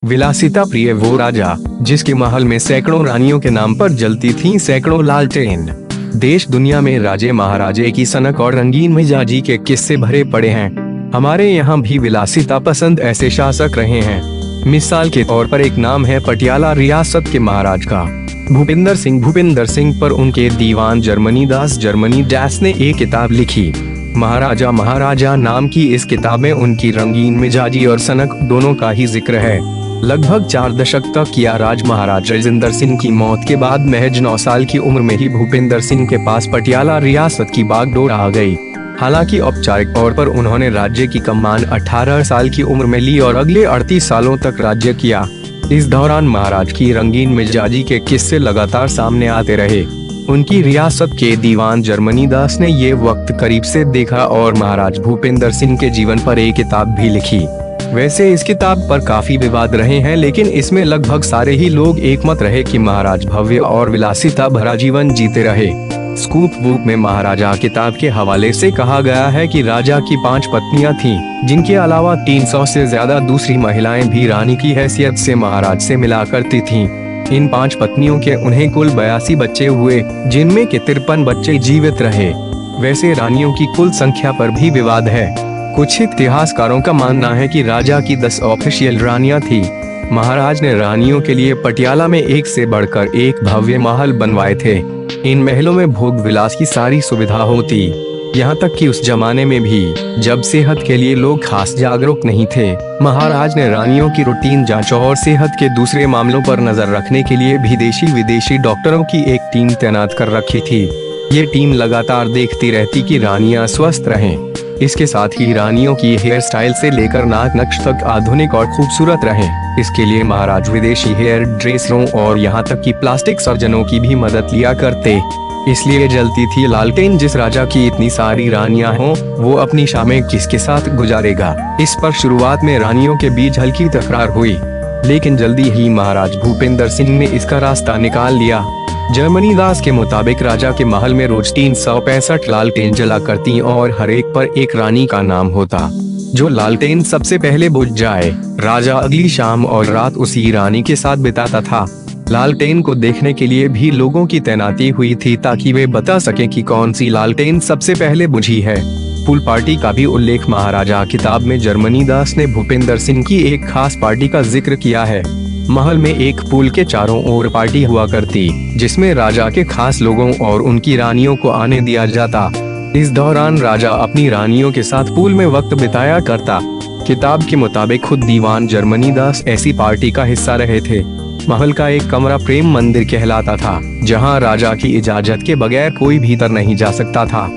विलासिता प्रिय वो राजा जिसके महल में सैकड़ों रानियों के नाम पर जलती थीं सैकड़ों लालटेन। देश दुनिया में राजे महाराजे की सनक और रंगीन मिजाजी के किस्से भरे पड़े हैं। हमारे यहाँ भी विलासिता पसंद ऐसे शासक रहे हैं। मिसाल के तौर पर एक नाम है पटियाला रियासत के महाराज का भूपेंद्र सिंह पर उनके दीवान जर्मनी दास ने एक किताब लिखी। महाराजा नाम की इस किताब में उनकी रंगीन मिजाजी और सनक दोनों का ही जिक्र है। लगभग 4 दशक तक किया राज महाराज राजेंद्र सिंह की मौत के बाद महज 9 साल की उम्र में ही भूपेंद्र सिंह के पास पटियाला रियासत की बागडोर आ गई। हालांकि औपचारिक तौर पर उन्होंने राज्य की कमान 18 साल की उम्र में ली और अगले 38 सालों तक राज्य किया। इस दौरान महाराज की रंगीन मिजाजी के किस्से लगातार सामने आते रहे। उनकी रियासत के दीवान जर्मनी दास ने ये वक्त करीब से देखा और महाराज भूपेंद्र सिंह के जीवन पर एक किताब भी लिखी। वैसे इस किताब पर काफी विवाद रहे हैं, लेकिन इसमें लगभग सारे ही लोग एकमत रहे कि महाराज भव्य और विलासिता भरा जीवन जीते रहे। स्कूप बुक में महाराजा किताब के हवाले से कहा गया है कि राजा की 5 पत्नियां थीं, जिनके अलावा 300 से ज्यादा दूसरी महिलाएं भी रानी की हैसियत से महाराज से मिला करती थीं। इन 5 पत्नियों के उन्हें कुल 82 बच्चे हुए, जिनमें के 53 बच्चे जीवित रहे। वैसे रानियों की कुल संख्या पर भी विवाद है। कुछ इतिहासकारों का मानना है कि राजा की 10 ऑफिशियल रानियां थी। महाराज ने रानियों के लिए पटियाला में एक से बढ़कर एक भव्य महल बनवाए थे। इन महलों में भोग विलास की सारी सुविधा होती, यहाँ तक कि उस जमाने में भी जब सेहत के लिए लोग खास जागरूक नहीं थे, महाराज ने रानियों की रूटीन जांच और सेहत के दूसरे मामलों पर नजर रखने के लिए भी देशी विदेशी डॉक्टरों की एक टीम तैनात कर रखी थी। ये टीम लगातार देखती रहती कि रानियां स्वस्थ रहें। इसके साथ ही रानियों की हेयर स्टाइल से लेकर नाक नक्श तक आधुनिक और खूबसूरत रहें। इसके लिए महाराज विदेशी हेयर ड्रेसरों और यहाँ तक कि प्लास्टिक सर्जनों की भी मदद लिया करते। इसलिए जलती थी लालटेन, जिस राजा की इतनी सारी रानियां हों, वो अपनी शामें किसके साथ गुजारेगा। इस पर शुरुआत में रानियों के बीच हल्की तकरार हुई, लेकिन जल्दी ही महाराज भूपेंद्र सिंह ने इसका रास्ता निकाल लिया। जर्मनी दास के मुताबिक राजा के महल में रोज 365 लालटेन जला करती और हर एक पर एक रानी का नाम होता। जो लालटेन सबसे पहले बुझ जाए, राजा अगली शाम और रात उसी रानी के साथ बिताता था। लालटेन को देखने के लिए भी लोगों की तैनाती हुई थी ताकि वे बता सकें कि कौन सी लालटेन सबसे पहले बुझी है। पूल पार्टी का भी उल्लेख महाराजा किताब में जर्मनी दास ने भूपेंद्र सिंह की एक खास पार्टी का जिक्र किया है। महल में एक पूल के चारों ओर पार्टी हुआ करती, जिसमें राजा के खास लोगों और उनकी रानियों को आने दिया जाता। इस दौरान राजा अपनी रानियों के साथ पूल में वक्त बिताया करता। किताब के मुताबिक खुद दीवान जर्मनी दास ऐसी पार्टी का हिस्सा रहे थे। महल का एक कमरा प्रेम मंदिर कहलाता था, जहां राजा की इजाजत के बगैर कोई भीतर नहीं जा सकता था।